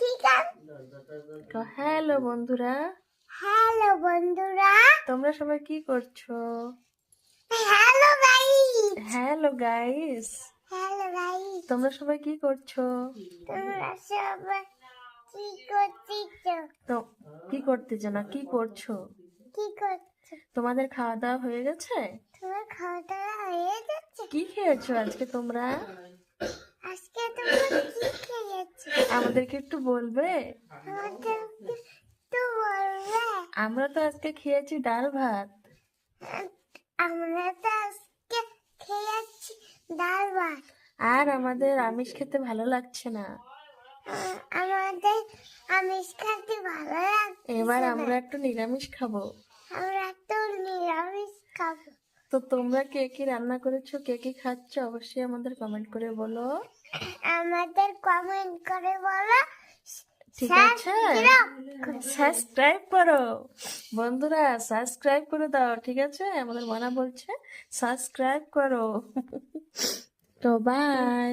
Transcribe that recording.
ঠিক আছে। হ্যালো বন্ধুরা, হ্যালো বন্ধুরা, তোমরা সবাই কি করছো? Hello guys, hello guys, hello guys, তোমরা সবাই কি করছো? তোমরা সবাই কি করছো? তো কি করতেছো না কি করছো? কি করছো? তোমাদের খাওয়া দাওয়া হয়ে গেছে? তোমার খাওয়া দাওয়া হয়ে যাচ্ছে? কি খেয়েছো আজকে তোমরা? আজকে তোমরা কি খেয়েছো? আমাদেরকে একটু বলবে? আমাদের তো বলবে। আমরা তো আজকে খেয়েছি ডাল ভাত। আমরা তো আজকে খেয়েছি ডাল ভাত। আর আমাদের আমিষ খেতে ভালো লাগছে না। আমাদের আমিষ খেতে ভালো লাগছে এবার না। আমরা একটু নিরামিষ খাবো। আমরা তো নিরামিষ খাবো। তো তোমরা কে কি রান্না করেছো, কে কি খাচ্ছ, অবশ্যই আমাদের কমেন্ট করে বলো। আমাদের কমেন্ট করে বলো। ঠিক আছে, সাবস্ক্রাইব করো বন্ধুরা, সাবস্ক্রাইব করে দাও। ঠিক আছে, আমাদের মনা বলছে সাবস্ক্রাইব করো। তো বাই।